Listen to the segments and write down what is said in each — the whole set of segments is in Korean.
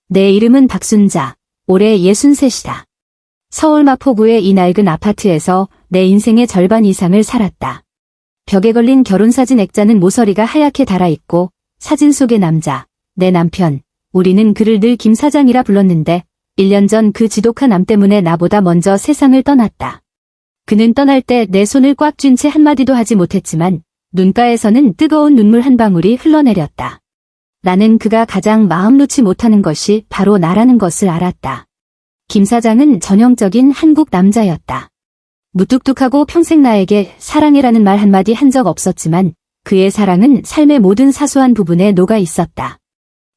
내 이름은 박순자. 올해 63이다. 서울 마포구의 이 낡은 아파트에서 내 인생의 절반 이상을 살았다. 벽에 걸린 결혼사진 액자는 모서리가 하얗게 달아있고 사진 속의 남자, 내 남편, 우리는 그를 늘 김 사장이라 불렀는데 1년 전 그 지독한 암 때문에 나보다 먼저 세상을 떠났다. 그는 떠날 때 내 손을 꽉 쥔 채 한마디도 하지 못했지만 눈가에서는 뜨거운 눈물 한 방울이 흘러내렸다. 나는 그가 가장 마음 놓지 못하는 것이 바로 나라는 것을 알았다. 김 사장은 전형적인 한국 남자였다. 무뚝뚝하고 평생 나에게 사랑해라는 말 한마디 한 적 없었지만 그의 사랑은 삶의 모든 사소한 부분에 녹아 있었다.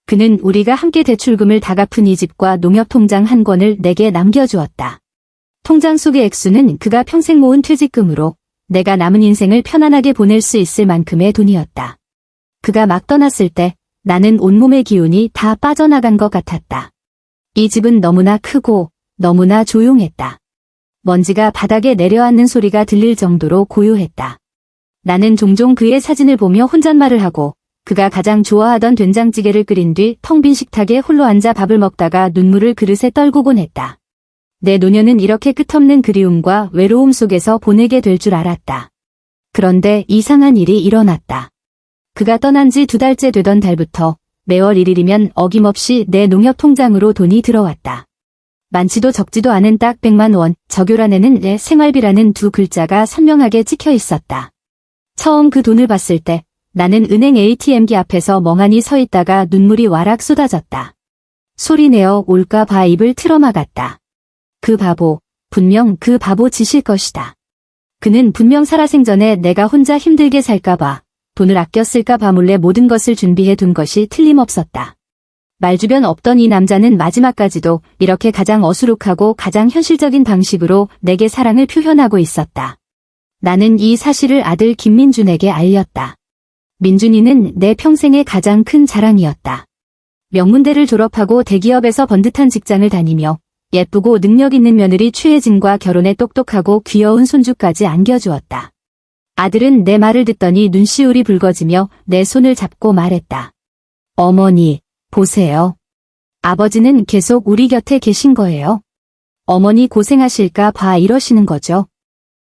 그는 우리가 함께 대출금을 다 갚은 이 집과 농협통장 한 권을 내게 남겨주었다. 통장 속의 액수는 그가 평생 모은 퇴직금으로 내가 남은 인생을 편안하게 보낼 수 있을 만큼의 돈이었다. 그가 막 떠났을 때 나는 온몸의 기운이 다 빠져나간 것 같았다. 이 집은 너무나 크고 너무나 조용했다. 먼지가 바닥에 내려앉는 소리가 들릴 정도로 고요했다. 나는 종종 그의 사진을 보며 혼잣말을 하고 그가 가장 좋아하던 된장찌개를 끓인 뒤 텅 빈 식탁에 홀로 앉아 밥을 먹다가 눈물을 그릇에 떨구곤 했다. 내 노년은 이렇게 끝없는 그리움과 외로움 속에서 보내게 될 줄 알았다. 그런데 이상한 일이 일어났다. 그가 떠난 지 2달째 되던 달부터 매월 1일이면 어김없이 내 농협통장으로 돈이 들어왔다. 많지도 적지도 않은 딱 100만 원, 적요란에는 내 생활비라는 2 글자가 선명하게 찍혀 있었다. 처음 그 돈을 봤을 때 나는 은행 ATM기 앞에서 멍하니 서 있다가 눈물이 와락 쏟아졌다. 소리내어 올까 봐 입을 틀어막았다. 그 바보, 분명 그 바보 짓일 것이다. 그는 분명 살아생전에 내가 혼자 힘들게 살까봐 돈을 아껴 쓸까봐 몰래 모든 것을 준비해 둔 것이 틀림없었다. 말주변 없던 이 남자는 마지막까지도 이렇게 가장 어수룩하고 가장 현실적인 방식으로 내게 사랑을 표현하고 있었다. 나는 이 사실을 아들 김민준에게 알렸다. 민준이는 내 평생의 가장 큰 자랑이었다. 명문대를 졸업하고 대기업에서 번듯한 직장을 다니며 예쁘고 능력 있는 며느리 최혜진과 결혼해 똑똑하고 귀여운 손주까지 안겨주었다. 아들은 내 말을 듣더니 눈시울이 붉어지며 내 손을 잡고 말했다. 어머니, 보세요. 아버지는 계속 우리 곁에 계신 거예요. 어머니 고생하실까 봐 이러시는 거죠.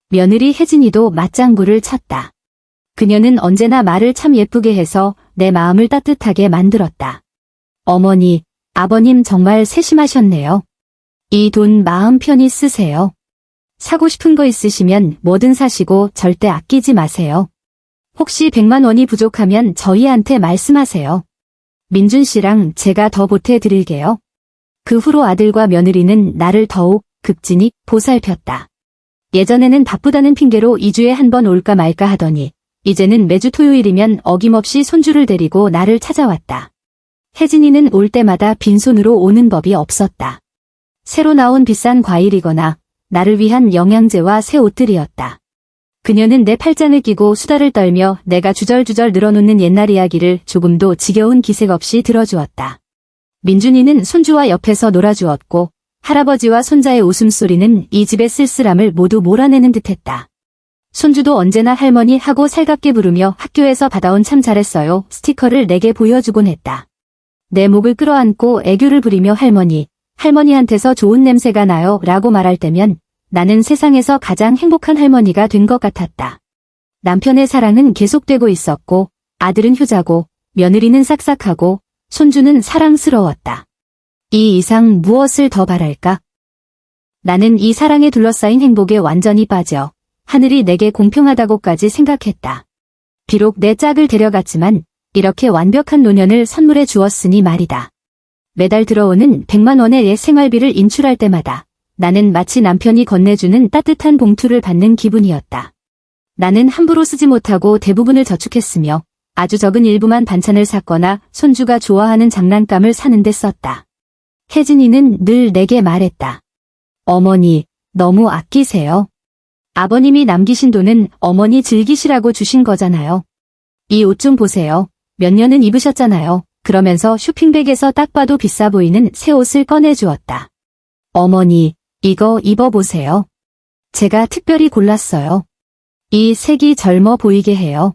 며느리 혜진이도 맞장구를 쳤다. 그녀는 언제나 말을 참 예쁘게 해서 내 마음을 따뜻하게 만들었다. 어머니, 아버님 정말 세심하셨네요. 이 돈 마음 편히 쓰세요. 사고 싶은 거 있으시면 뭐든 사시고 절대 아끼지 마세요. 혹시 100만 원이 부족하면 저희한테 말씀하세요. 민준 씨랑 제가 더 보태드릴게요. 그 후로 아들과 며느리는 나를 더욱 극진히 보살폈다. 예전에는 바쁘다는 핑계로 2주에 한 번 올까 말까 하더니 이제는 매주 토요일이면 어김없이 손주를 데리고 나를 찾아왔다. 혜진이는 올 때마다 빈손으로 오는 법이 없었다. 새로 나온 비싼 과일이거나 나를 위한 영양제와 새 옷들이었다. 그녀는 내 팔짱을 끼고 수다를 떨며 내가 주절주절 늘어놓는 옛날 이야기를 조금도 지겨운 기색 없이 들어주었다. 민준이는 손주와 옆에서 놀아주었고 할아버지와 손자의 웃음소리는 이 집의 쓸쓸함을 모두 몰아내는 듯했다. 손주도 언제나 할머니 하고 살갑게 부르며 학교에서 받아온 참 잘했어요 스티커를 내게 보여주곤 했다. 내 목을 끌어안고 애교를 부리며 할머니한테서 좋은 냄새가 나요 라고 말할 때면 나는 세상에서 가장 행복한 할머니가 된 것 같았다. 남편의 사랑은 계속되고 있었고 아들은 효자고 며느리는 싹싹하고 손주는 사랑스러웠다. 이 이상 무엇을 더 바랄까? 나는 이 사랑에 둘러싸인 행복에 완전히 빠져 하늘이 내게 공평하다고까지 생각했다. 비록 내 짝을 데려갔지만 이렇게 완벽한 노년을 선물해 주었으니 말이다. 매달 들어오는 100만 원의 내 생활비를 인출할 때마다 나는 마치 남편이 건네주는 따뜻한 봉투를 받는 기분이었다. 나는 함부로 쓰지 못하고 대부분을 저축했으며 아주 적은 일부만 반찬을 샀거나 손주가 좋아하는 장난감을 사는 데 썼다. 혜진이는 늘 내게 말했다. 어머니, 너무 아끼세요. 아버님이 남기신 돈은 어머니 즐기시라고 주신 거잖아요. 이 옷 좀 보세요. 몇 년은 입으셨잖아요. 그러면서 쇼핑백에서 딱 봐도 비싸 보이는 새 옷을 꺼내주었다. 어머니, 이거 입어보세요. 제가 특별히 골랐어요. 이 색이 젊어 보이게 해요.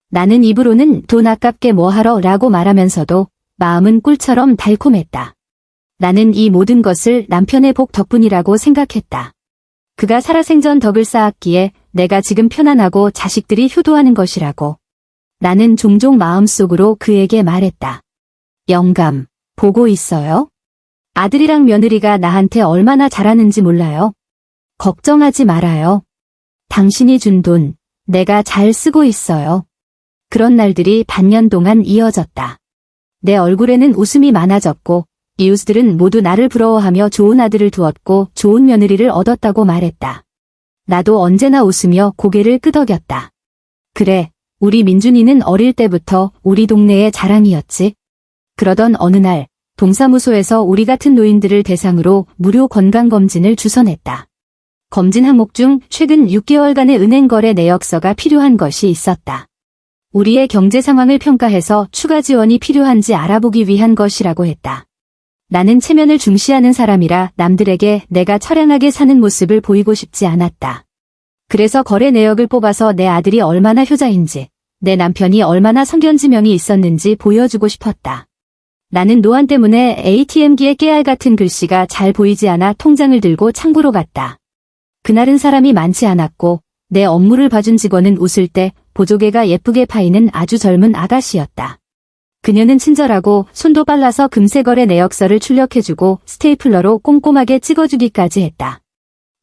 나는 입으로는 돈 아깝게 뭐하러 라고 말하면서도 마음은 꿀처럼 달콤했다. 나는 이 모든 것을 남편의 복 덕분이라고 생각했다. 그가 살아생전 덕을 쌓았기에 내가 지금 편안하고 자식들이 효도하는 것이라고. 나는 종종 마음속으로 그에게 말했다. 영감, 보고 있어요? 아들이랑 며느리가 나한테 얼마나 잘하는지 몰라요. 걱정하지 말아요. 당신이 준 돈, 내가 잘 쓰고 있어요. 그런 날들이 반년 동안 이어졌다. 내 얼굴에는 웃음이 많아졌고 이웃들은 모두 나를 부러워하며 좋은 아들을 두었고 좋은 며느리를 얻었다고 말했다. 나도 언제나 웃으며 고개를 끄덕였다. 그래, 우리 민준이는 어릴 때부터 우리 동네의 자랑이었지. 그러던 어느 날 동사무소에서 우리 같은 노인들을 대상으로 무료 건강검진을 주선했다. 검진 항목 중 최근 6개월간의 은행 거래 내역서가 필요한 것이 있었다. 우리의 경제 상황을 평가해서 추가 지원이 필요한지 알아보기 위한 것이라고 했다. 나는 체면을 중시하는 사람이라 남들에게 내가 처량하게 사는 모습을 보이고 싶지 않았다. 그래서 거래 내역을 뽑아서 내 아들이 얼마나 효자인지, 내 남편이 얼마나 성견지명이 있었는지 보여주고 싶었다. 나는 노안 때문에 ATM기에 깨알 같은 글씨가 잘 보이지 않아 통장을 들고 창구로 갔다. 그날은 사람이 많지 않았고 내 업무를 봐준 직원은 웃을 때 보조개가 예쁘게 파이는 아주 젊은 아가씨였다. 그녀는 친절하고 손도 빨라서 금세 거래 내역서를 출력해주고 스테이플러로 꼼꼼하게 찍어주기까지 했다.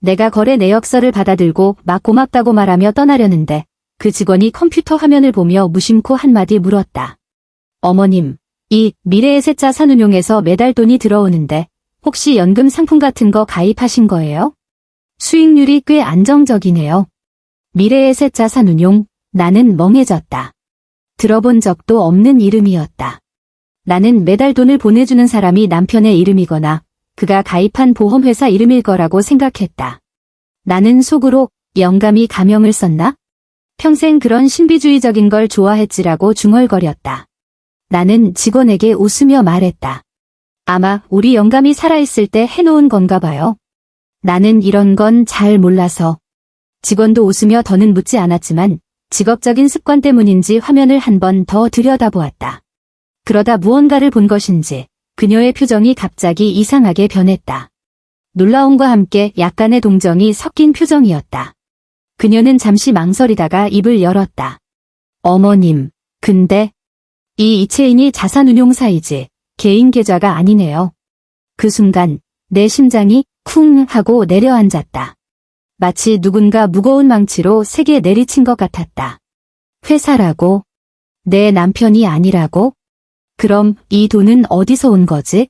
내가 거래 내역서를 받아들고 막 고맙다고 말하며 떠나려는데 그 직원이 컴퓨터 화면을 보며 무심코 한마디 물었다. 어머님, 이 미래의 셋 자산운용에서 매달 돈이 들어오는데 혹시 연금 상품 같은 거 가입하신 거예요? 수익률이 꽤 안정적이네요. 미래의 셋 자산운용, 나는 멍해졌다. 들어본 적도 없는 이름이었다. 나는 매달 돈을 보내주는 사람이 남편의 이름이거나 그가 가입한 보험회사 이름일 거라고 생각했다. 나는 속으로 영감이 가명을 썼나? 평생 그런 신비주의적인 걸 좋아했지라고 중얼거렸다. 나는 직원에게 웃으며 말했다. 아마 우리 영감이 살아있을 때 해놓은 건가 봐요. 나는 이런 건 잘 몰라서. 직원도 웃으며 더는 묻지 않았지만 직업적인 습관 때문인지 화면을 한 번 더 들여다보았다. 그러다 무언가를 본 것인지 그녀의 표정이 갑자기 이상하게 변했다. 놀라움과 함께 약간의 동정이 섞인 표정이었다. 그녀는 잠시 망설이다가 입을 열었다. 어머님, 근데 이 이체인이 자산운용사이지 개인 계좌가 아니네요. 그 순간 내 심장이 쿵 하고 내려앉았다. 마치 누군가 무거운 망치로 세게 내리친 것 같았다. 회사라고? 내 남편이 아니라고? 그럼 이 돈은 어디서 온 거지?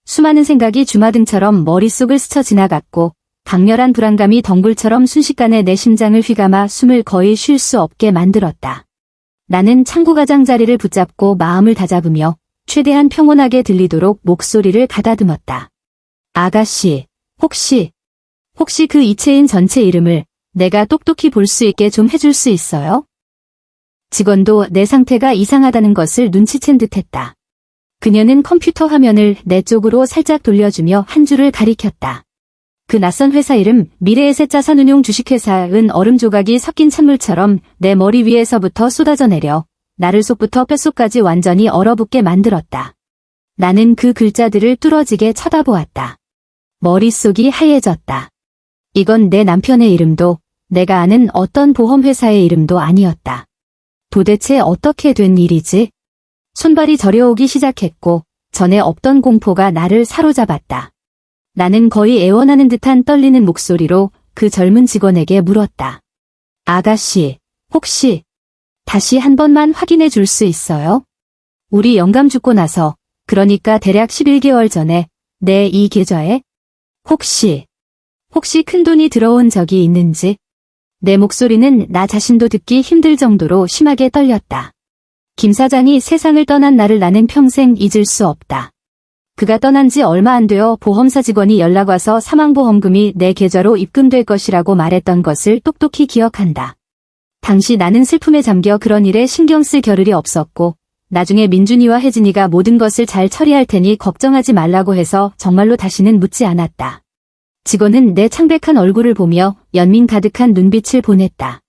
수많은 생각이 주마등처럼 머릿속을 스쳐 지나갔고 강렬한 불안감이 덩굴처럼 순식간에 내 심장을 휘감아 숨을 거의 쉴 수 없게 만들었다. 나는 창구 가장자리를 붙잡고 마음을 다잡으며 최대한 평온하게 들리도록 목소리를 가다듬었다. 아가씨, 혹시 그 이체인 전체 이름을 내가 똑똑히 볼 수 있게 좀 해줄 수 있어요? 직원도 내 상태가 이상하다는 것을 눈치챈 듯했다. 그녀는 컴퓨터 화면을 내 쪽으로 살짝 돌려주며 한 줄을 가리켰다. 그 낯선 회사 이름 미래의 셋 자산운용 주식회사은 얼음 조각이 섞인 찬물처럼 내 머리 위에서부터 쏟아져 내려 나를 속부터 뼛속까지 완전히 얼어붙게 만들었다. 나는 그 글자들을 뚫어지게 쳐다보았다. 머릿속이 하얘졌다. 이건 내 남편의 이름도 내가 아는 어떤 보험회사의 이름도 아니었다. 도대체 어떻게 된 일이지? 손발이 저려오기 시작했고 전에 없던 공포가 나를 사로잡았다. 나는 거의 애원하는 듯한 떨리는 목소리로 그 젊은 직원에게 물었다. 아가씨, 혹시 다시 한 번만 확인해 줄 수 있어요? 우리 영감 죽고 나서, 그러니까 대략 11개월 전에 내 이 계좌에 혹시 큰돈이 들어온 적이 있는지? 내 목소리는 나 자신도 듣기 힘들 정도로 심하게 떨렸다. 김 사장이 세상을 떠난 날을 나는 평생 잊을 수 없다. 그가 떠난 지 얼마 안 되어 보험사 직원이 연락와서 사망보험금이 내 계좌로 입금될 것이라고 말했던 것을 똑똑히 기억한다. 당시 나는 슬픔에 잠겨 그런 일에 신경 쓸 겨를이 없었고 나중에 민준이와 혜진이가 모든 것을 잘 처리할 테니 걱정하지 말라고 해서 정말로 다시는 묻지 않았다. 직원은 내 창백한 얼굴을 보며 연민 가득한 눈빛을 보냈다.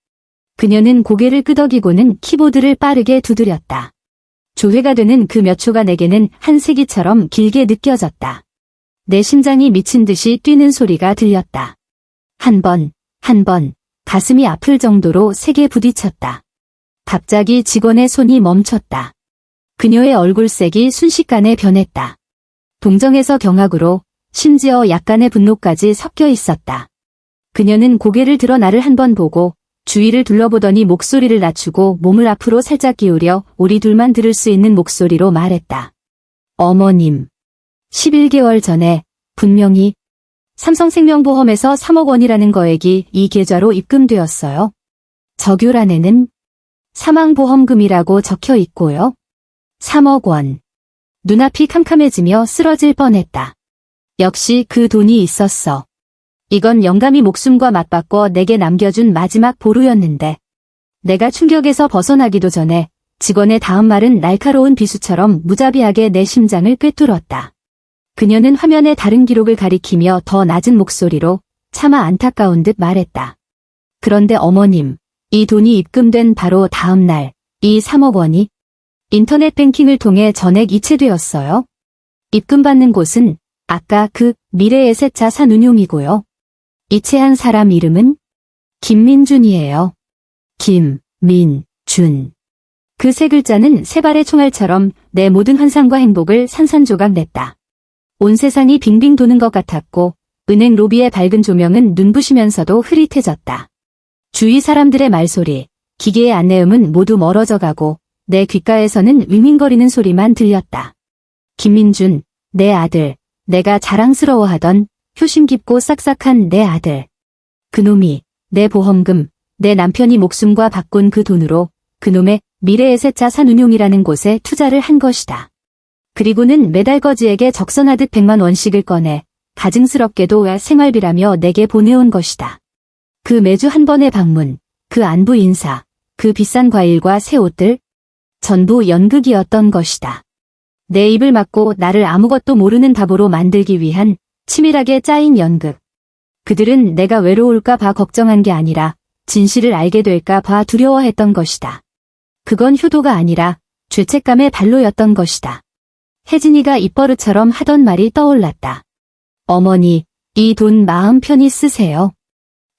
그녀는 고개를 끄덕이고는 키보드를 빠르게 두드렸다. 조회가 되는 그 몇 초가 내게는 한 세기처럼 길게 느껴졌다. 내 심장이 미친 듯이 뛰는 소리가 들렸다. 한 번, 가슴이 아플 정도로 세게 부딪혔다. 갑자기 직원의 손이 멈췄다. 그녀의 얼굴색이 순식간에 변했다. 동정에서 경악으로 심지어 약간의 분노까지 섞여 있었다. 그녀는 고개를 들어 나를 한 번 보고 주위를 둘러보더니 목소리를 낮추고 몸을 앞으로 살짝 기울여 우리 둘만 들을 수 있는 목소리로 말했다. 어머님. 11개월 전에 분명히 삼성생명보험에서 3억 원이라는 거액이 이 계좌로 입금되었어요. 적요란에는 사망보험금이라고 적혀 있고요. 3억 원. 눈앞이 캄캄해지며 쓰러질 뻔했다. 역시 그 돈이 있었어. 이건 영감이 목숨과 맞바꿔 내게 남겨준 마지막 보루였는데 내가 충격에서 벗어나기도 전에 직원의 다음 말은 날카로운 비수처럼 무자비하게 내 심장을 꿰뚫었다. 그녀는 화면의 다른 기록을 가리키며 더 낮은 목소리로 차마 안타까운 듯 말했다. 그런데 어머님, 이 돈이 입금된 바로 다음 날, 이 3억 원이 인터넷 뱅킹을 통해 전액 이체되었어요. 입금받는 곳은 아까 그 미래에셋 자산운용이고요. 이체한 사람 이름은 김민준이에요. 김민준. 그 세 글자는 세 발의 총알처럼 내 모든 환상과 행복을 산산조각 냈다. 온 세상이 빙빙 도는 것 같았고 은행 로비의 밝은 조명은 눈부시면서도 흐릿해졌다. 주위 사람들의 말소리, 기계의 안내음은 모두 멀어져 가고 내 귓가에서는 윙윙거리는 소리만 들렸다. 김민준, 내 아들, 내가 자랑스러워하던 효심 깊고 싹싹한 내 아들. 그놈이 내 보험금, 내 남편이 목숨과 바꾼 그 돈으로 그놈의 미래에셋 자산운용이라는 곳에 투자를 한 것이다. 그리고는 매달 거지에게 적선하듯 100만 원씩을 꺼내 가증스럽게도 생활비라며 내게 보내온 것이다. 그 매주 한 번의 방문, 그 안부 인사, 그 비싼 과일과 새 옷들, 전부 연극이었던 것이다. 내 입을 막고 나를 아무것도 모르는 바보로 만들기 위한 치밀하게 짜인 연극. 그들은 내가 외로울까 봐 걱정한 게 아니라 진실을 알게 될까 봐 두려워했던 것이다. 그건 효도가 아니라 죄책감의 발로였던 것이다. 혜진이가 입버릇처럼 하던 말이 떠올랐다. 어머니, 이 돈 마음 편히 쓰세요.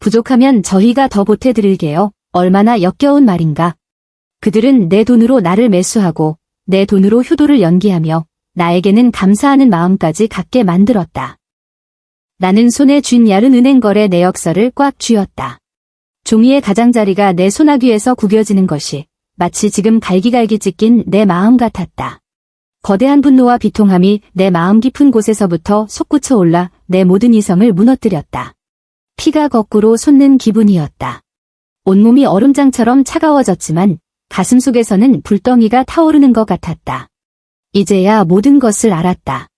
부족하면 저희가 더 보태드릴게요. 얼마나 역겨운 말인가. 그들은 내 돈으로 나를 매수하고 내 돈으로 효도를 연기하며 나에게는 감사하는 마음까지 갖게 만들었다. 나는 손에 쥔 얇은 은행거래 내역서를 꽉 쥐었다. 종이의 가장자리가 내 소나귀에서 구겨지는 것이 마치 지금 갈기갈기 찢긴 내 마음 같았다. 거대한 분노와 비통함이 내 마음 깊은 곳에서부터 솟구쳐 올라 내 모든 이성을 무너뜨렸다. 피가 거꾸로 솟는 기분이었다. 온몸이 얼음장처럼 차가워졌지만 가슴 속에서는 불덩이가 타오르는 것 같았다. 이제야 모든 것을 알았다.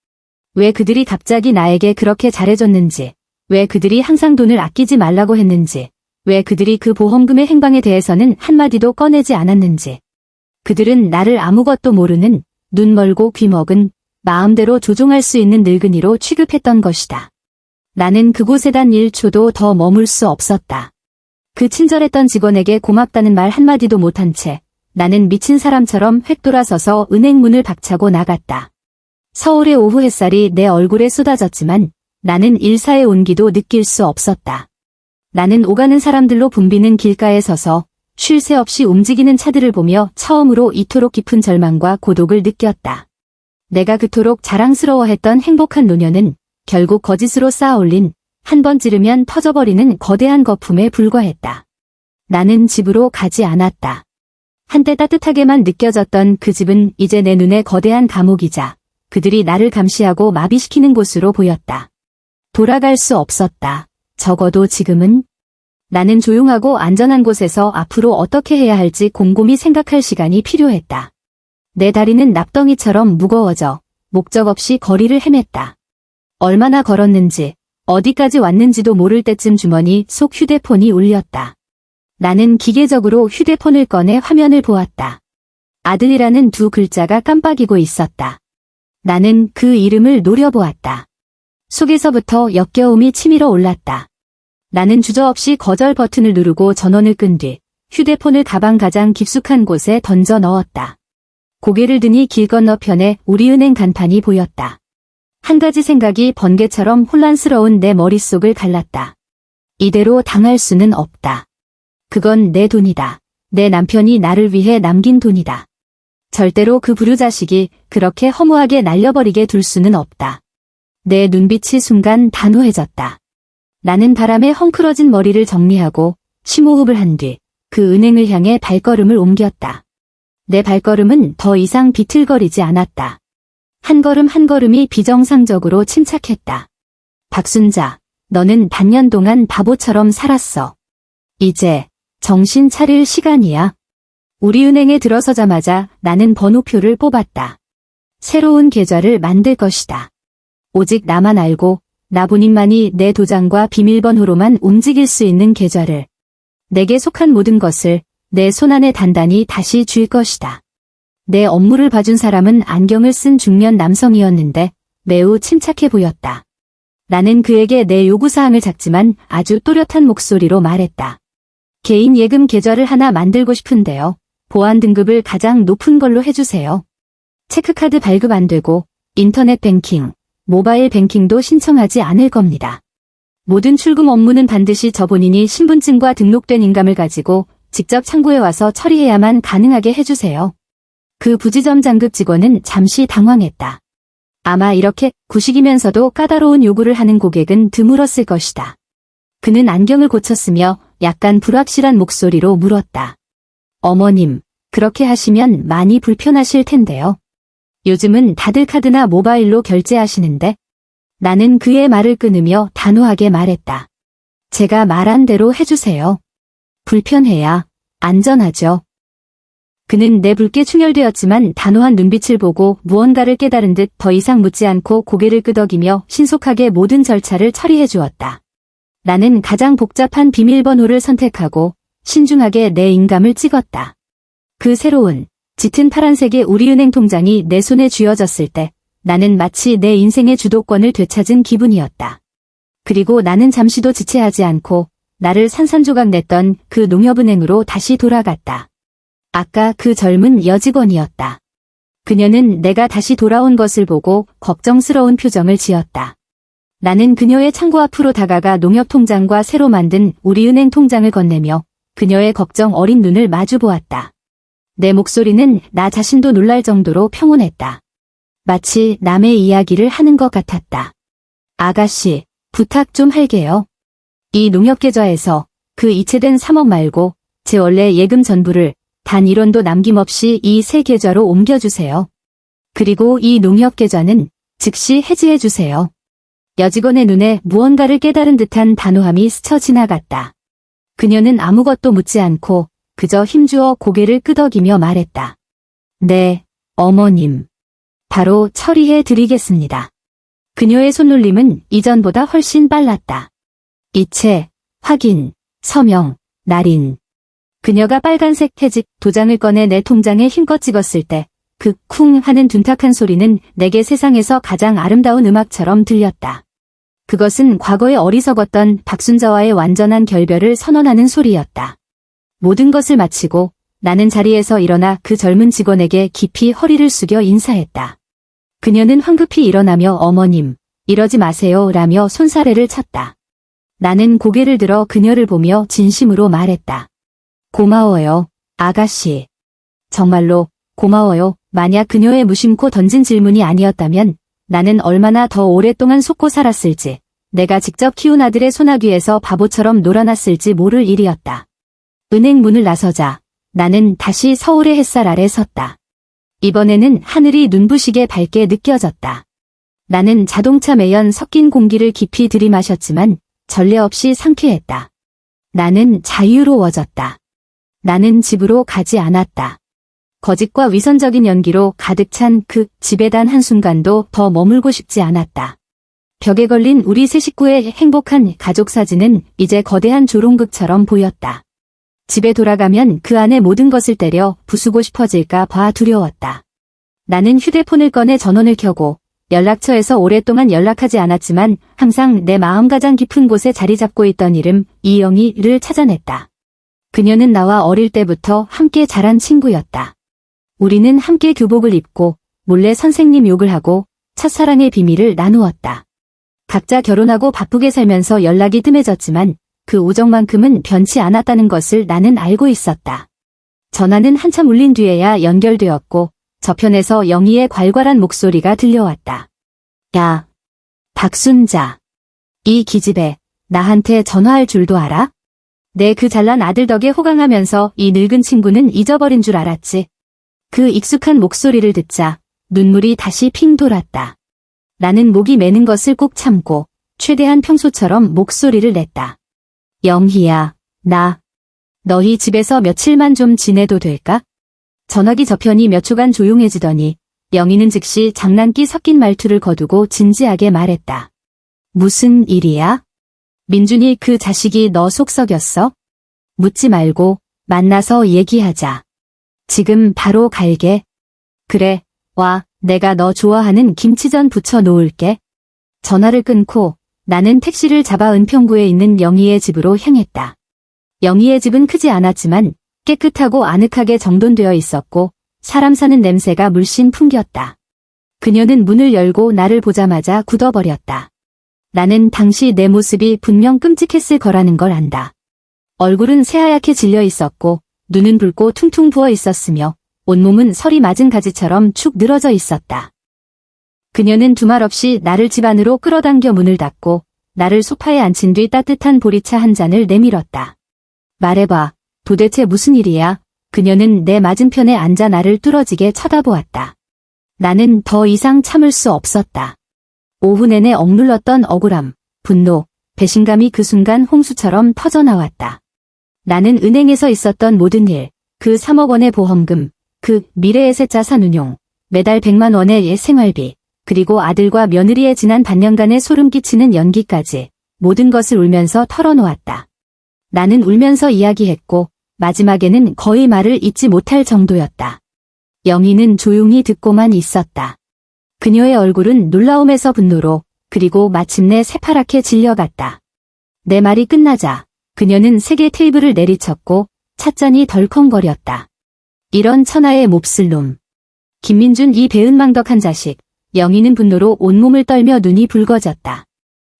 왜 그들이 갑자기 나에게 그렇게 잘해줬는지, 왜 그들이 항상 돈을 아끼지 말라고 했는지, 왜 그들이 그 보험금의 행방에 대해서는 한마디도 꺼내지 않았는지. 그들은 나를 아무것도 모르는 눈 멀고 귀 먹은 마음대로 조종할 수 있는 늙은이로 취급했던 것이다. 나는 그곳에 단 1초도 더 머물 수 없었다. 그 친절했던 직원에게 고맙다는 말 한마디도 못한 채 나는 미친 사람처럼 획 돌아서서 은행 문을 박차고 나갔다. 서울의 오후 햇살이 내 얼굴에 쏟아졌지만 나는 일사의 온기도 느낄 수 없었다. 나는 오가는 사람들로 붐비는 길가에 서서 쉴 새 없이 움직이는 차들을 보며 처음으로 이토록 깊은 절망과 고독을 느꼈다. 내가 그토록 자랑스러워했던 행복한 노년은 결국 거짓으로 쌓아올린 한 번 찌르면 터져버리는 거대한 거품에 불과했다. 나는 집으로 가지 않았다. 한때 따뜻하게만 느껴졌던 그 집은 이제 내 눈에 거대한 감옥이자 그들이 나를 감시하고 마비시키는 곳으로 보였다. 돌아갈 수 없었다. 적어도 지금은. 나는 조용하고 안전한 곳에서 앞으로 어떻게 해야 할지 곰곰이 생각할 시간이 필요했다. 내 다리는 납덩이처럼 무거워져 목적 없이 거리를 헤맸다. 얼마나 걸었는지 어디까지 왔는지도 모를 때쯤 주머니 속 휴대폰이 울렸다. 나는 기계적으로 휴대폰을 꺼내 화면을 보았다. 아들이라는 두 글자가 깜빡이고 있었다. 나는 그 이름을 노려보았다. 속에서부터 역겨움이 치밀어 올랐다. 나는 주저없이 거절 버튼을 누르고 전원을 끈 뒤 휴대폰을 가방 가장 깊숙한 곳에 던져 넣었다. 고개를 드니 길 건너편에 우리은행 간판이 보였다. 한 가지 생각이 번개처럼 혼란스러운 내 머릿속을 갈랐다. 이대로 당할 수는 없다. 그건 내 돈이다. 내 남편이 나를 위해 남긴 돈이다. 절대로 그 불효자식이 그렇게 허무하게 날려버리게 둘 수는 없다. 내 눈빛이 순간 단호해졌다. 나는 바람에 헝클어진 머리를 정리하고 심호흡을 한 뒤 그 은행을 향해 발걸음을 옮겼다. 내 발걸음은 더 이상 비틀거리지 않았다. 한 걸음 한 걸음이 비정상적으로 침착했다. 박순자, 너는 반년 동안 바보처럼 살았어. 이제 정신 차릴 시간이야. 우리 은행에 들어서자마자 나는 번호표를 뽑았다. 새로운 계좌를 만들 것이다. 오직 나만 알고 나 본인만이 내 도장과 비밀번호로만 움직일 수 있는 계좌를, 내게 속한 모든 것을 내 손안에 단단히 다시 쥘 것이다. 내 업무를 봐준 사람은 안경을 쓴 중년 남성이었는데 매우 침착해 보였다. 나는 그에게 내 요구사항을 작지만 아주 또렷한 목소리로 말했다. 개인 예금 계좌를 하나 만들고 싶은데요. 보안 등급을 가장 높은 걸로 해주세요. 체크카드 발급 안 되고 인터넷 뱅킹, 모바일 뱅킹도 신청하지 않을 겁니다. 모든 출금 업무는 반드시 저 본인이 신분증과 등록된 인감을 가지고 직접 창구에 와서 처리해야만 가능하게 해주세요. 그 부지점 장급 직원은 잠시 당황했다. 아마 이렇게 구식이면서도 까다로운 요구를 하는 고객은 드물었을 것이다. 그는 안경을 고쳤으며 약간 불확실한 목소리로 물었다. 어머님, 그렇게 하시면 많이 불편하실 텐데요. 요즘은 다들 카드나 모바일로 결제하시는데. 나는 그의 말을 끊으며 단호하게 말했다. 제가 말한 대로 해주세요. 불편해야 안전하죠. 그는 내 붉게 충혈되었지만 단호한 눈빛을 보고 무언가를 깨달은 듯 더 이상 묻지 않고 고개를 끄덕이며 신속하게 모든 절차를 처리해 주었다. 나는 가장 복잡한 비밀번호를 선택하고 신중하게 내 인감을 찍었다. 그 새로운 짙은 파란색의 우리은행 통장이 내 손에 쥐어졌을 때 나는 마치 내 인생의 주도권을 되찾은 기분이었다. 그리고 나는 잠시도 지체하지 않고 나를 산산조각 냈던 그 농협은행으로 다시 돌아갔다. 아까 그 젊은 여직원이었다. 그녀는 내가 다시 돌아온 것을 보고 걱정스러운 표정을 지었다. 나는 그녀의 창구 앞으로 다가가 농협 통장과 새로 만든 우리은행 통장을 건네며 그녀의 걱정 어린 눈을 마주 보았다. 내 목소리는 나 자신도 놀랄 정도로 평온했다. 마치 남의 이야기를 하는 것 같았다. 아가씨, 부탁 좀 할게요. 이 농협계좌에서 그 이체된 3억 말고 제 원래 예금 전부를 단 1원도 남김없이 이 새 계좌로 옮겨주세요. 그리고 이 농협계좌는 즉시 해지해주세요. 여직원의 눈에 무언가를 깨달은 듯한 단호함이 스쳐 지나갔다. 그녀는 아무것도 묻지 않고 그저 힘주어 고개를 끄덕이며 말했다. 네, 어머님. 바로 처리해 드리겠습니다. 그녀의 손놀림은 이전보다 훨씬 빨랐다. 이체, 확인, 서명, 날인. 그녀가 빨간색 퇴직 도장을 꺼내 내 통장에 힘껏 찍었을 때 그 쿵 하는 둔탁한 소리는 내게 세상에서 가장 아름다운 음악처럼 들렸다. 그것은 과거에 어리석었던 박순자와의 완전한 결별을 선언하는 소리였다. 모든 것을 마치고 나는 자리에서 일어나 그 젊은 직원에게 깊이 허리를 숙여 인사했다. 그녀는 황급히 일어나며 어머님, 이러지 마세요 라며 손사래를 쳤다. 나는 고개를 들어 그녀를 보며 진심으로 말했다. 고마워요, 아가씨. 정말로 고마워요. 만약 그녀의 무심코 던진 질문이 아니었다면 나는 얼마나 더 오랫동안 속고 살았을지, 내가 직접 키운 아들의 소나귀에서 바보처럼 놀아났을지 모를 일이었다. 은행 문을 나서자 나는 다시 서울의 햇살 아래 섰다. 이번에는 하늘이 눈부시게 밝게 느껴졌다. 나는 자동차 매연 섞인 공기를 깊이 들이마셨지만 전례 없이 상쾌했다. 나는 자유로워졌다. 나는 집으로 가지 않았다. 거짓과 위선적인 연기로 가득 찬 그 집에 단 한순간도 더 머물고 싶지 않았다. 벽에 걸린 우리 세 식구의 행복한 가족 사진은 이제 거대한 조롱극처럼 보였다. 집에 돌아가면 그 안에 모든 것을 때려 부수고 싶어질까 봐 두려웠다. 나는 휴대폰을 꺼내 전원을 켜고 연락처에서 오랫동안 연락하지 않았지만 항상 내 마음 가장 깊은 곳에 자리 잡고 있던 이름 이영희를 찾아냈다. 그녀는 나와 어릴 때부터 함께 자란 친구였다. 우리는 함께 교복을 입고 몰래 선생님 욕을 하고 첫사랑의 비밀을 나누었다. 각자 결혼하고 바쁘게 살면서 연락이 뜸해졌지만 그 우정만큼은 변치 않았다는 것을 나는 알고 있었다. 전화는 한참 울린 뒤에야 연결되었고 저편에서 영희의 괄괄한 목소리가 들려왔다. 야, 박순자. 이 기집애, 나한테 전화할 줄도 알아? 내 그 잘난 아들 덕에 호강하면서 이 늙은 친구는 잊어버린 줄 알았지. 그 익숙한 목소리를 듣자 눈물이 다시 핑 돌았다. 나는 목이 메는 것을 꼭 참고 최대한 평소처럼 목소리를 냈다. 영희야, 너희 집에서 며칠만 좀 지내도 될까? 전화기 저편이 몇 초간 조용해지더니 영희는 즉시 장난기 섞인 말투를 거두고 진지하게 말했다. 무슨 일이야? 민준이 그 자식이 너 속 썩였어? 묻지 말고 만나서 얘기하자. 지금 바로 갈게. 그래, 와, 내가 너 좋아하는 김치전 부쳐 놓을게. 전화를 끊고 나는 택시를 잡아 은평구에 있는 영희의 집으로 향했다. 영희의 집은 크지 않았지만 깨끗하고 아늑하게 정돈되어 있었고 사람 사는 냄새가 물씬 풍겼다. 그녀는 문을 열고 나를 보자마자 굳어버렸다. 나는 당시 내 모습이 분명 끔찍했을 거라는 걸 안다. 얼굴은 새하얗게 질려 있었고 눈은 붉고 퉁퉁 부어 있었으며 온몸은 설이 맞은 가지처럼 축 늘어져 있었다. 그녀는 두말 없이 나를 집 안으로 끌어당겨 문을 닫고 나를 소파에 앉힌 뒤 따뜻한 보리차 한 잔을 내밀었다. 말해봐, 도대체 무슨 일이야? 그녀는 내 맞은편에 앉아 나를 뚫어지게 쳐다보았다. 나는 더 이상 참을 수 없었다. 오후 내내 억눌렀던 억울함, 분노, 배신감이 그 순간 홍수처럼 터져나왔다. 나는 은행에서 있었던 모든 일, 그 3억 원의 보험금, 그 미래에셋 자산운용, 매달 100만 원의 생활비, 그리고 아들과 며느리의 지난 반년간의 소름 끼치는 연기까지 모든 것을 울면서 털어놓았다. 나는 울면서 이야기했고 마지막에는 거의 말을 잇지 못할 정도였다. 영희는 조용히 듣고만 있었다. 그녀의 얼굴은 놀라움에서 분노로 그리고 마침내 새파랗게 질려갔다. 내 말이 끝나자 그녀는 세게 테이블을 내리쳤고 찻잔이 덜컹거렸다. 이런 천하의 몹쓸 놈. 김민준 이 배은망덕한 자식. 영희는 분노로 온몸을 떨며 눈이 붉어졌다.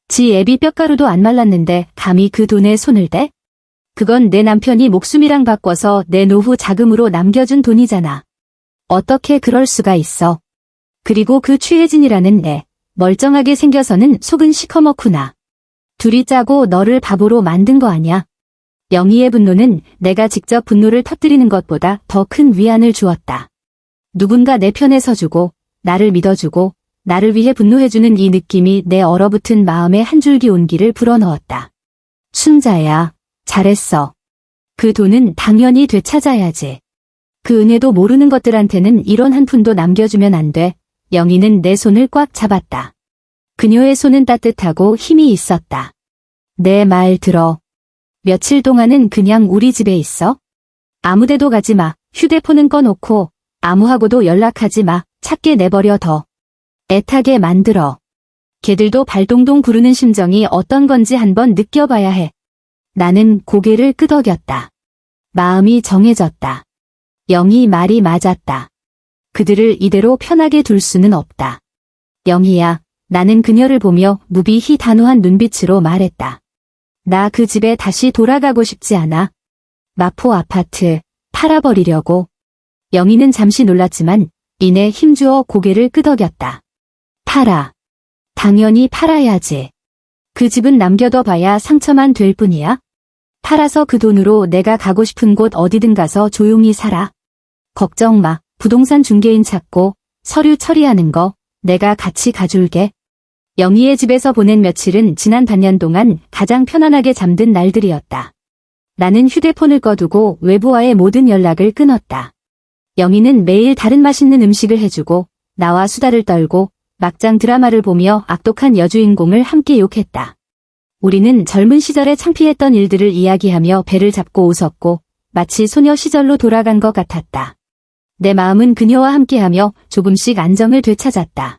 지 애비 뼈가루도 안 말랐는데 감히 그 돈에 손을 대? 그건 내 남편이 목숨이랑 바꿔서 내 노후 자금으로 남겨준 돈이잖아. 어떻게 그럴 수가 있어. 그리고 그 취혜진이라는 애, 멀쩡하게 생겨서는 속은 시커멓구나. 둘이 짜고 너를 바보로 만든 거 아냐? 영희의 분노는 내가 직접 분노를 터뜨리는 것보다 더 큰 위안을 주었다. 누군가 내 편에 서주고 나를 믿어주고 나를 위해 분노해주는 이 느낌이 내 얼어붙은 마음에 한 줄기 온기를 불어넣었다. 순자야, 잘했어. 그 돈은 당연히 되찾아야지. 그 은혜도 모르는 것들한테는 이런 한 푼도 남겨주면 안 돼. 영희는 내 손을 꽉 잡았다. 그녀의 손은 따뜻하고 힘이 있었다. 내 말 들어. 며칠 동안은 그냥 우리 집에 있어. 아무데도 가지 마. 휴대폰은 꺼놓고 아무하고도 연락하지 마. 찾게 내버려 둬. 애타게 만들어. 걔들도 발동동 구르는 심정이 어떤 건지 한번 느껴봐야 해. 나는 고개를 끄덕였다. 마음이 정해졌다. 영희 말이 맞았다. 그들을 이대로 편하게 둘 수는 없다. 영희야, 나는 그녀를 보며 무비히 단호한 눈빛으로 말했다. 나 그 집에 다시 돌아가고 싶지 않아. 마포 아파트 팔아버리려고. 영희는 잠시 놀랐지만 이내 힘주어 고개를 끄덕였다. 팔아. 당연히 팔아야지. 그 집은 남겨둬 봐야 상처만 될 뿐이야. 팔아서 그 돈으로 내가 가고 싶은 곳 어디든 가서 조용히 살아. 걱정 마. 부동산 중개인 찾고 서류 처리하는 거 내가 같이 가줄게. 영희의 집에서 보낸 며칠은 지난 반년 동안 가장 편안하게 잠든 날들이었다. 나는 휴대폰을 꺼두고 외부와의 모든 연락을 끊었다. 영희는 매일 다른 맛있는 음식을 해주고 나와 수다를 떨고 막장 드라마를 보며 악독한 여주인공을 함께 욕했다. 우리는 젊은 시절에 창피했던 일들을 이야기하며 배를 잡고 웃었고 마치 소녀 시절로 돌아간 것 같았다. 내 마음은 그녀와 함께하며 조금씩 안정을 되찾았다.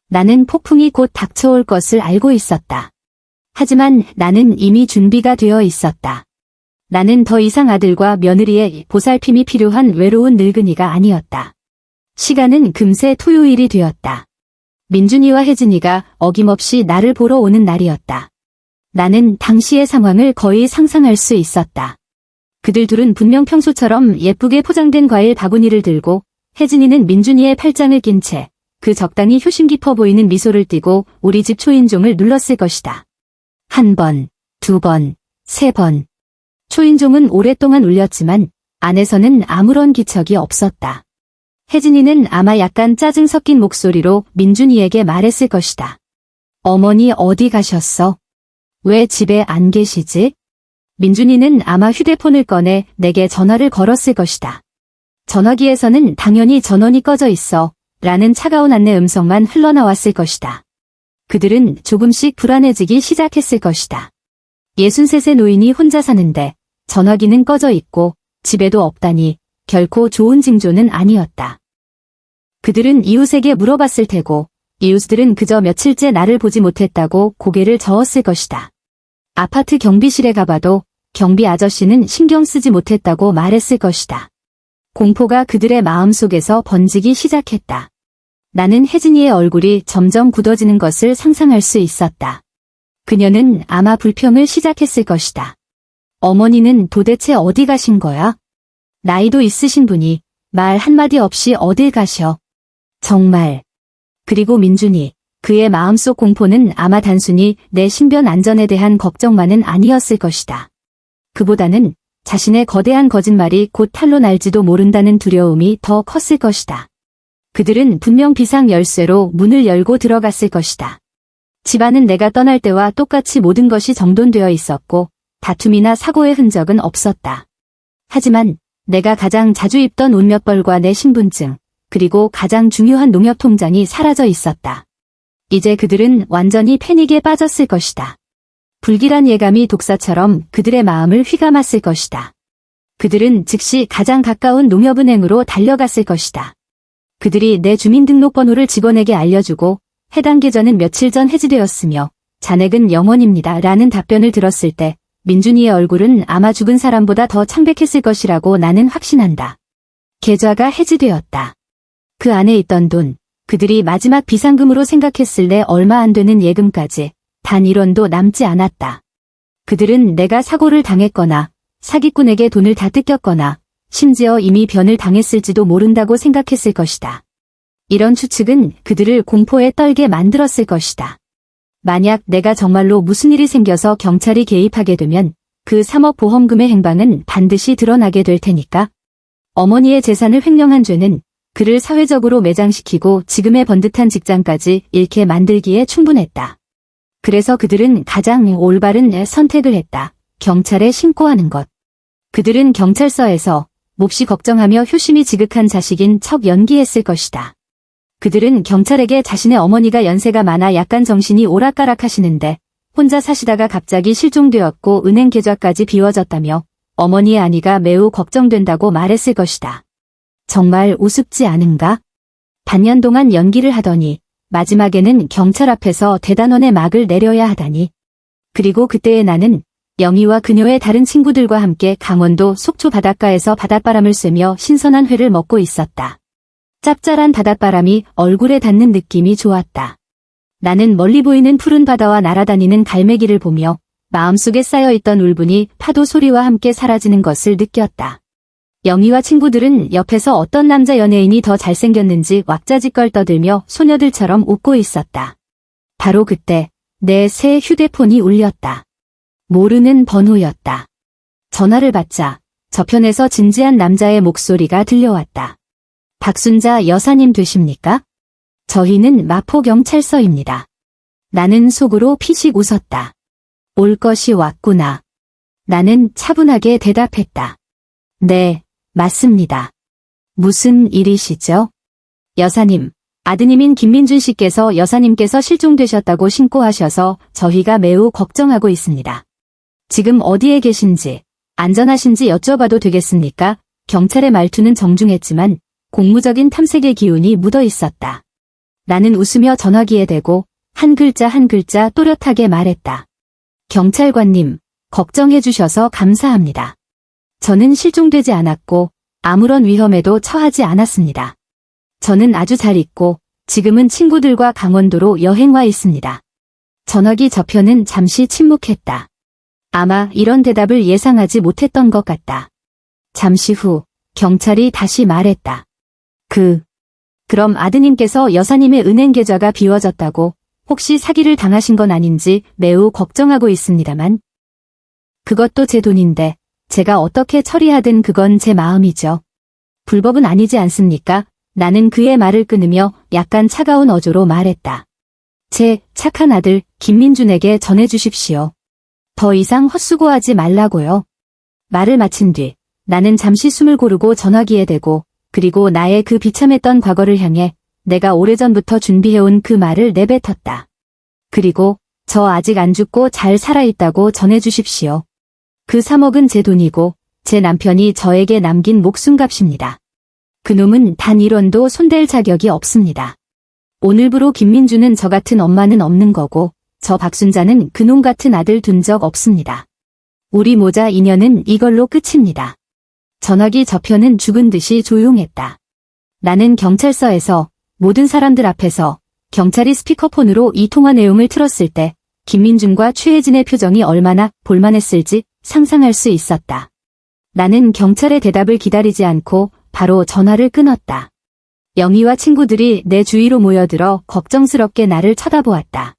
나는 폭풍이 곧 닥쳐올 것을 알고 있었다. 하지만 나는 이미 준비가 되어 있었다. 나는 더 이상 아들과 며느리의 보살핌이 필요한 외로운 늙은이가 아니었다. 시간은 금세 토요일이 되었다. 민준이와 혜진이가 어김없이 나를 보러 오는 날이었다. 나는 당시의 상황을 거의 상상할 수 있었다. 그들 둘은 분명 평소처럼 예쁘게 포장된 과일 바구니를 들고 혜진이는 민준이의 팔짱을 낀 채 그 적당히 효심 깊어 보이는 미소를 띠고 우리 집 초인종을 눌렀을 것이다. 한 번, 두 번, 세 번. 초인종은 오랫동안 울렸지만 안에서는 아무런 기척이 없었다. 혜진이는 아마 약간 짜증 섞인 목소리로 민준이에게 말했을 것이다. 어머니 어디 가셨어? 왜 집에 안 계시지? 민준이는 아마 휴대폰을 꺼내 내게 전화를 걸었을 것이다. 전화기에서는 당연히 전원이 꺼져 있어 라는 차가운 안내 음성만 흘러나왔을 것이다. 그들은 조금씩 불안해지기 시작했을 것이다. 63세 노인이 혼자 사는데 전화기는 꺼져 있고 집에도 없다니 결코 좋은 징조는 아니었다. 그들은 이웃에게 물어봤을 테고 이웃들은 그저 며칠째 나를 보지 못했다고 고개를 저었을 것이다. 아파트 경비실에 가봐도 경비 아저씨는 신경 쓰지 못했다고 말했을 것이다. 공포가 그들의 마음속에서 번지기 시작했다. 나는 혜진이의 얼굴이 점점 굳어지는 것을 상상할 수 있었다. 그녀는 아마 불평을 시작했을 것이다. 어머니는 도대체 어디 가신 거야? 나이도 있으신 분이 말 한마디 없이 어딜 가셔? 정말. 그리고 민준이, 그의 마음속 공포는 아마 단순히 내 신변 안전에 대한 걱정만은 아니었을 것이다. 그보다는 자신의 거대한 거짓말이 곧 탄로 날지도 모른다는 두려움이 더 컸을 것이다. 그들은 분명 비상 열쇠로 문을 열고 들어갔을 것이다. 집안은 내가 떠날 때와 똑같이 모든 것이 정돈되어 있었고 다툼이나 사고의 흔적은 없었다. 하지만 내가 가장 자주 입던 옷 몇 벌과 내 신분증, 그리고 가장 중요한 농협 통장이 사라져 있었다. 이제 그들은 완전히 패닉에 빠졌을 것이다. 불길한 예감이 독사처럼 그들의 마음을 휘감았을 것이다. 그들은 즉시 가장 가까운 농협은행으로 달려갔을 것이다. 그들이 내 주민등록번호를 직원에게 알려주고 해당 계좌는 며칠 전 해지되었으며 잔액은 0원입니다 라는 답변을 들었을 때 민준이의 얼굴은 아마 죽은 사람보다 더 창백했을 것이라고 나는 확신한다. 계좌가 해지되었다. 그 안에 있던 돈, 그들이 마지막 비상금으로 생각했을 내 얼마 안 되는 예금까지 단 1원도 남지 않았다. 그들은 내가 사고를 당했거나 사기꾼에게 돈을 다 뜯겼거나 심지어 이미 변을 당했을지도 모른다고 생각했을 것이다. 이런 추측은 그들을 공포에 떨게 만들었을 것이다. 만약 내가 정말로 무슨 일이 생겨서 경찰이 개입하게 되면 그 3억 보험금의 행방은 반드시 드러나게 될 테니까. 어머니의 재산을 횡령한 죄는 그를 사회적으로 매장시키고 지금의 번듯한 직장까지 잃게 만들기에 충분했다. 그래서 그들은 가장 올바른 선택을 했다. 경찰에 신고하는 것. 그들은 경찰서에서 몹시 걱정하며 효심이 지극한 자식인 척 연기했을 것이다. 그들은 경찰에게 자신의 어머니가 연세가 많아 약간 정신이 오락가락하시는데 혼자 사시다가 갑자기 실종되었고 은행 계좌까지 비워졌다며 어머니의 안위가 매우 걱정된다고 말했을 것이다. 정말 우습지 않은가? 반년 동안 연기를 하더니 마지막에는 경찰 앞에서 대단원의 막을 내려야 하다니. 그리고 그때의 나는 영희와 그녀의 다른 친구들과 함께 강원도 속초 바닷가에서 바닷바람을 쐬며 신선한 회를 먹고 있었다. 짭짤한 바닷바람이 얼굴에 닿는 느낌이 좋았다. 나는 멀리 보이는 푸른 바다와 날아다니는 갈매기를 보며 마음속에 쌓여있던 울분이 파도 소리와 함께 사라지는 것을 느꼈다. 영희와 친구들은 옆에서 어떤 남자 연예인이 더 잘생겼는지 왁자지껄 떠들며 소녀들처럼 웃고 있었다. 바로 그때 내 새 휴대폰이 울렸다. 모르는 번호였다. 전화를 받자 저편에서 진지한 남자의 목소리가 들려왔다. 박순자 여사님 되십니까? 저희는 마포경찰서입니다. 나는 속으로 피식 웃었다. 올 것이 왔구나. 나는 차분하게 대답했다. 네, 맞습니다. 무슨 일이시죠? 여사님, 아드님인 김민준 씨께서 여사님께서 실종되셨다고 신고하셔서 저희가 매우 걱정하고 있습니다. 지금 어디에 계신지, 안전하신지 여쭤봐도 되겠습니까? 경찰의 말투는 정중했지만 공무적인 탐색의 기운이 묻어 있었다. 나는 웃으며 전화기에 대고 한 글자 한 글자 또렷하게 말했다. 경찰관님, 걱정해 주셔서 감사합니다. 저는 실종되지 않았고 아무런 위험에도 처하지 않았습니다. 저는 아주 잘 있고 지금은 친구들과 강원도로 여행 와 있습니다. 전화기 저편은 잠시 침묵했다. 아마 이런 대답을 예상하지 못했던 것 같다. 잠시 후 경찰이 다시 말했다. 그럼 아드님께서 여사님의 은행 계좌가 비워졌다고 혹시 사기를 당하신 건 아닌지 매우 걱정하고 있습니다만. 그것도 제 돈인데 제가 어떻게 처리하든 그건 제 마음이죠. 불법은 아니지 않습니까? 나는 그의 말을 끊으며 약간 차가운 어조로 말했다. 제 착한 아들 김민준에게 전해주십시오. 더 이상 헛수고하지 말라고요. 말을 마친 뒤 나는 잠시 숨을 고르고 전화기에 대고 그리고 나의 그 비참했던 과거를 향해 내가 오래전부터 준비해온 그 말을 내뱉었다. 그리고 저 아직 안 죽고 잘 살아있다고 전해주십시오. 그 3억은 제 돈이고 제 남편이 저에게 남긴 목숨값입니다. 그놈은 단 1원도 손댈 자격이 없습니다. 오늘부로 김민주는 저 같은 엄마는 없는 거고 저 박순자는 그놈 같은 아들 둔 적 없습니다. 우리 모자 인연은 이걸로 끝입니다. 전화기 저편은 죽은 듯이 조용했다. 나는 경찰서에서 모든 사람들 앞에서 경찰이 스피커폰으로 이 통화 내용을 틀었을 때 김민준과 최혜진의 표정이 얼마나 볼만했을지 상상할 수 있었다. 나는 경찰의 대답을 기다리지 않고 바로 전화를 끊었다. 영희와 친구들이 내 주위로 모여들어 걱정스럽게 나를 쳐다보았다.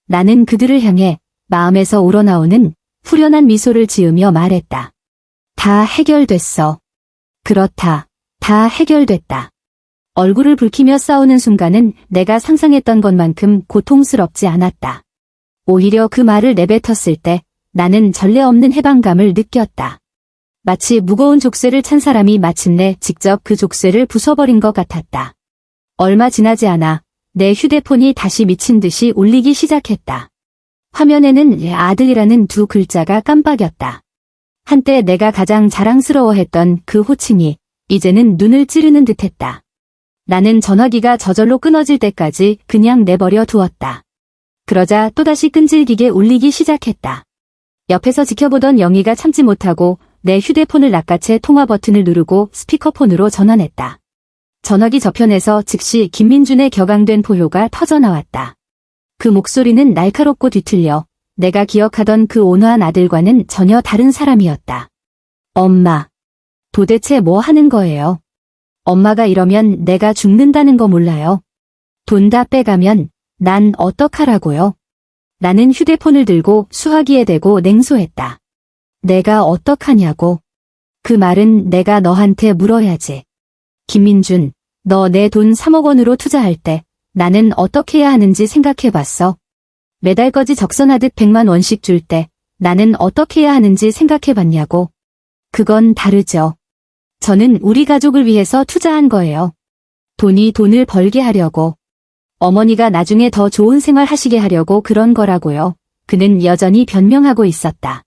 나는 그들을 향해 마음에서 우러나오는 후련한 미소를 지으며 말했다. 다 해결됐어. 그렇다. 다 해결됐다. 얼굴을 붉히며 싸우는 순간은 내가 상상했던 것만큼 고통스럽지 않았다. 오히려 그 말을 내뱉었을 때 나는 전례 없는 해방감을 느꼈다. 마치 무거운 족쇄를 찬 사람이 마침내 직접 그 족쇄를 부숴버린 것 같았다. 얼마 지나지 않아 내 휴대폰이 다시 미친 듯이 울리기 시작했다. 화면에는 아들이라는 두 글자가 깜빡였다. 한때 내가 가장 자랑스러워했던 그 호칭이 이제는 눈을 찌르는 듯했다. 나는 전화기가 저절로 끊어질 때까지 그냥 내버려 두었다. 그러자 또다시 끈질기게 울리기 시작했다. 옆에서 지켜보던 영희가 참지 못하고 내 휴대폰을 낚아채 통화 버튼을 누르고 스피커폰으로 전환했다. 전화기 저편에서 즉시 김민준의 격앙된 포효가 터져나왔다. 그 목소리는 날카롭고 뒤틀려 내가 기억하던 그 온화한 아들과는 전혀 다른 사람이었다. 엄마, 도대체 뭐 하는 거예요? 엄마가 이러면 내가 죽는다는 거 몰라요? 돈 다 빼가면 난 어떡하라고요? 나는 휴대폰을 들고 수화기에 대고 냉소했다. 내가 어떡하냐고. 그 말은 내가 너한테 물어야지. 김민준, 너 내 돈 3억 원으로 투자할 때 나는 어떻게 해야 하는지 생각해봤어? 매달 거지 적선하듯 100만 원씩 줄 때 나는 어떻게 해야 하는지 생각해봤냐고. 그건 다르죠. 저는 우리 가족을 위해서 투자한 거예요. 돈이 돈을 벌게 하려고. 어머니가 나중에 더 좋은 생활 하시게 하려고 그런 거라고요. 그는 여전히 변명하고 있었다.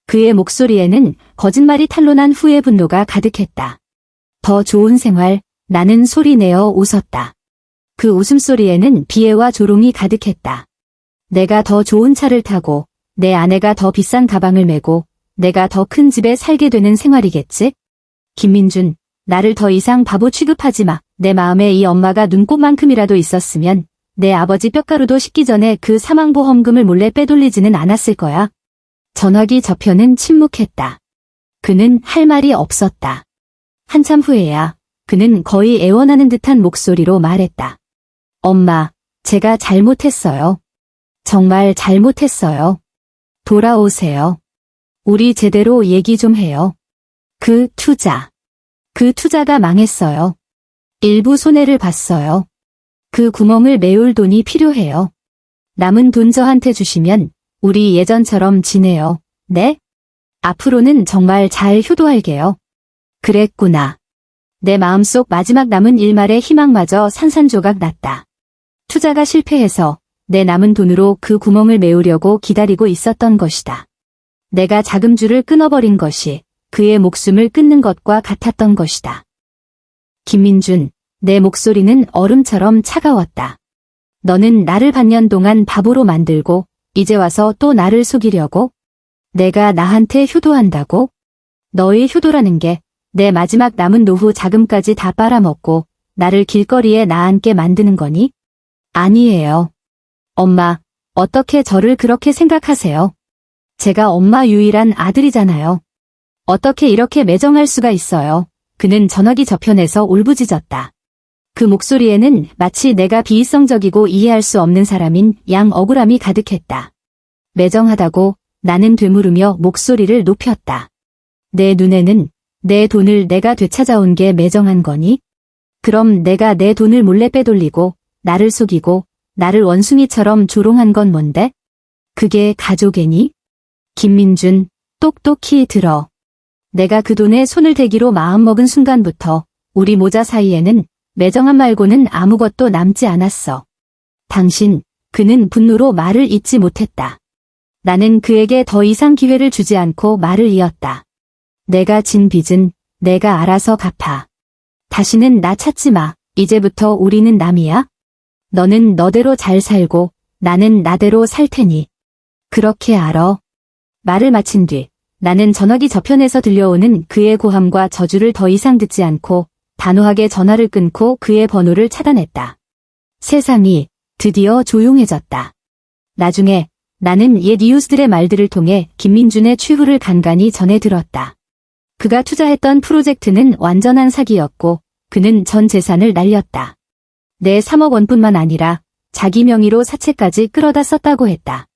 그의 목소리에는 거짓말이 탄로난 후의 분노가 가득했다. 더 좋은 생활, 나는 소리내어 웃었다. 그 웃음소리에는 비애와 조롱이 가득했다. 내가 더 좋은 차를 타고 내 아내가 더 비싼 가방을 메고 내가 더 큰 집에 살게 되는 생활이겠지? 김민준, 나를 더 이상 바보 취급하지 마. 내 마음에 이 엄마가 눈곱만큼이라도 있었으면 내 아버지 뼈가루도 식기 전에 그 사망보험금을 몰래 빼돌리지는 않았을 거야. 전화기 저편은 침묵했다. 그는 할 말이 없었다. 한참 후에야 그는 거의 애원하는 듯한 목소리로 말했다. 엄마, 제가 잘못했어요. 정말 잘못했어요. 돌아오세요. 우리 제대로 얘기 좀 해요. 그 투자가 망했어요. 일부 손해를 봤어요. 그 구멍을 메울 돈이 필요해요. 남은 돈 저한테 주시면 우리 예전처럼 지내요. 네? 앞으로는 정말 잘 효도할게요. 그랬구나. 내 마음속 마지막 남은 일말의 희망마저 산산조각 났다. 투자가 실패해서 내 남은 돈으로 그 구멍을 메우려고 기다리고 있었던 것이다. 내가 자금줄을 끊어버린 것이 그의 목숨을 끊는 것과 같았던 것이다. 김민준, 내 목소리는 얼음처럼 차가웠다. 너는 나를 반년 동안 바보로 만들고 이제 와서 또 나를 속이려고? 내가 나한테 효도한다고? 너의 효도라는 게 내 마지막 남은 노후 자금까지 다 빨아먹고 나를 길거리에 나앉게 만드는 거니? 아니에요. 엄마, 어떻게 저를 그렇게 생각하세요? 제가 엄마 유일한 아들이잖아요. 어떻게 이렇게 매정할 수가 있어요? 그는 전화기 저편에서 울부짖었다. 그 목소리에는 마치 내가 비이성적이고 이해할 수 없는 사람인 양 억울함이 가득했다. 매정하다고 나는 되물으며 목소리를 높였다. 내 눈에는 내 돈을 내가 되찾아온 게 매정한 거니? 그럼 내가 내 돈을 몰래 빼돌리고 나를 속이고 나를 원숭이처럼 조롱한 건 뭔데? 그게 가족애니? 김민준, 똑똑히 들어. 내가 그 돈에 손을 대기로 마음먹은 순간부터 우리 모자 사이에는 매정함 말고는 아무것도 남지 않았어. 당신, 그는 분노로 말을 잇지 못했다. 나는 그에게 더 이상 기회를 주지 않고 말을 이었다. 내가 진 빚은 내가 알아서 갚아. 다시는 나 찾지 마. 이제부터 우리는 남이야? 너는 너대로 잘 살고 나는 나대로 살 테니. 그렇게 알아. 말을 마친 뒤 나는 전화기 저편에서 들려오는 그의 고함과 저주를 더 이상 듣지 않고 단호하게 전화를 끊고 그의 번호를 차단했다. 세상이 드디어 조용해졌다. 나중에 나는 옛 이웃들의 말들을 통해 김민준의 최후를 간간히 전해 들었다. 그가 투자했던 프로젝트는 완전한 사기였고 그는 전 재산을 날렸다. 내 3억 원뿐만 아니라 자기 명의로 사채까지 끌어다 썼다고 했다.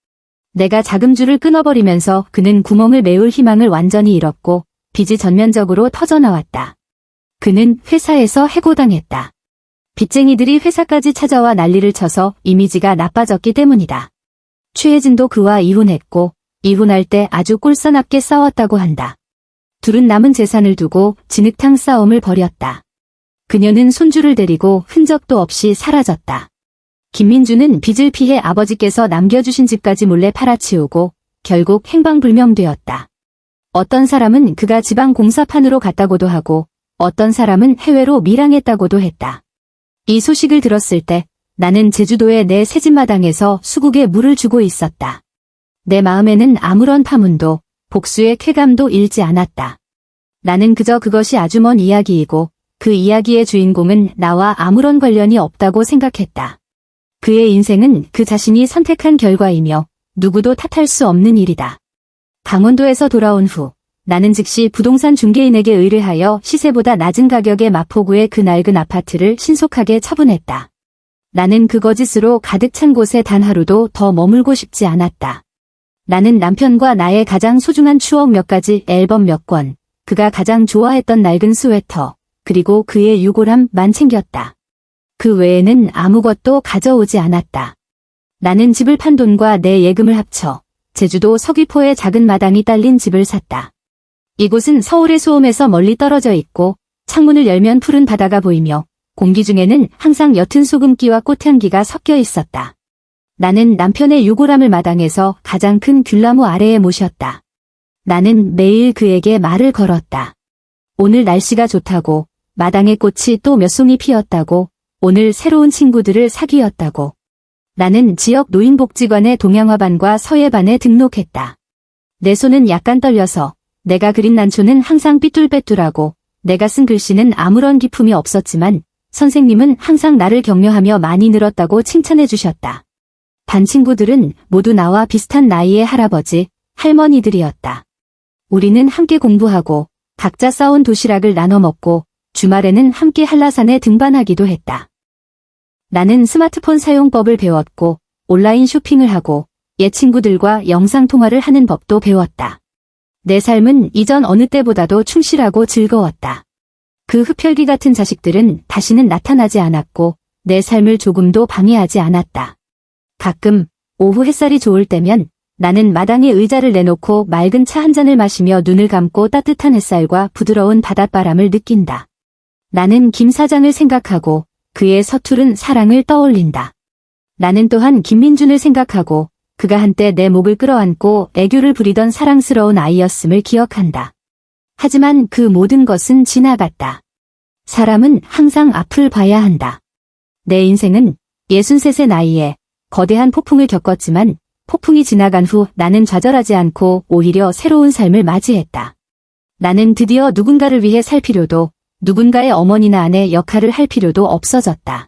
내가 자금줄을 끊어버리면서 그는 구멍을 메울 희망을 완전히 잃었고 빚이 전면적으로 터져나왔다. 그는 회사에서 해고당했다. 빚쟁이들이 회사까지 찾아와 난리를 쳐서 이미지가 나빠졌기 때문이다. 최혜진도 그와 이혼했고 이혼할 때 아주 꼴사납게 싸웠다고 한다. 둘은 남은 재산을 두고 진흙탕 싸움을 벌였다. 그녀는 손주를 데리고 흔적도 없이 사라졌다. 김민주는 빚을 피해 아버지께서 남겨주신 집까지 몰래 팔아치우고 결국 행방불명되었다. 어떤 사람은 그가 지방 공사판으로 갔다고도 하고 어떤 사람은 해외로 밀항했다고도 했다. 이 소식을 들었을 때 나는 제주도의 내 새집 마당에서 수국에 물을 주고 있었다. 내 마음에는 아무런 파문도 복수의 쾌감도 일지 않았다. 나는 그저 그것이 아주 먼 이야기이고 그 이야기의 주인공은 나와 아무런 관련이 없다고 생각했다. 그의 인생은 그 자신이 선택한 결과이며 누구도 탓할 수 없는 일이다. 강원도에서 돌아온 후 나는 즉시 부동산 중개인에게 의뢰하여 시세보다 낮은 가격의 마포구의 그 낡은 아파트를 신속하게 처분했다. 나는 그 거짓으로 가득 찬 곳에 단 하루도 더 머물고 싶지 않았다. 나는 남편과 나의 가장 소중한 추억 몇 가지 앨범 몇 권, 그가 가장 좋아했던 낡은 스웨터, 그리고 그의 유골함만 챙겼다. 그 외에는 아무것도 가져오지 않았다. 나는 집을 판 돈과 내 예금을 합쳐 제주도 서귀포의 작은 마당이 딸린 집을 샀다. 이곳은 서울의 소음에서 멀리 떨어져 있고 창문을 열면 푸른 바다가 보이며 공기 중에는 항상 옅은 소금기와 꽃향기가 섞여 있었다. 나는 남편의 유골함을 마당에서 가장 큰 귤나무 아래에 모셨다. 나는 매일 그에게 말을 걸었다. 오늘 날씨가 좋다고, 마당에 꽃이 또 몇 송이 피었다고, 오늘 새로운 친구들을 사귀었다고. 나는 지역 노인복지관의 동양화반과 서예반에 등록했다. 내 손은 약간 떨려서 내가 그린 난초는 항상 삐뚤빼뚤하고 내가 쓴 글씨는 아무런 기품이 없었지만 선생님은 항상 나를 격려하며 많이 늘었다고 칭찬해 주셨다. 반 친구들은 모두 나와 비슷한 나이의 할아버지, 할머니들이었다. 우리는 함께 공부하고 각자 싸온 도시락을 나눠 먹고 주말에는 함께 한라산에 등반하기도 했다. 나는 스마트폰 사용법을 배웠고 온라인 쇼핑을 하고 옛 친구들과 영상통화를 하는 법도 배웠다. 내 삶은 이전 어느 때보다도 충실하고 즐거웠다. 그 흡혈귀 같은 자식들은 다시는 나타나지 않았고 내 삶을 조금도 방해하지 않았다. 가끔 오후 햇살이 좋을 때면 나는 마당에 의자를 내놓고 맑은 차 한 잔을 마시며 눈을 감고 따뜻한 햇살과 부드러운 바닷바람을 느낀다. 나는 김 사장을 생각하고 그의 서투른 사랑을 떠올린다. 나는 또한 김민준을 생각하고 그가 한때 내 목을 끌어안고 애교를 부리던 사랑스러운 아이였음을 기억한다. 하지만 그 모든 것은 지나갔다. 사람은 항상 앞을 봐야 한다. 내 인생은 63세 나이에 거대한 폭풍을 겪었지만 폭풍이 지나간 후 나는 좌절하지 않고 오히려 새로운 삶을 맞이했다. 나는 드디어 누군가를 위해 살 필요도 누군가의 어머니나 아내 역할을 할 필요도 없어졌다.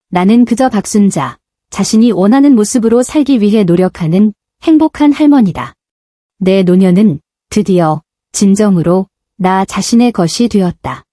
나는 그저 박순자, 자신이 원하는 모습으로 살기 위해 노력하는 행복한 할머니다. 내 노년은 드디어 진정으로 나 자신의 것이 되었다.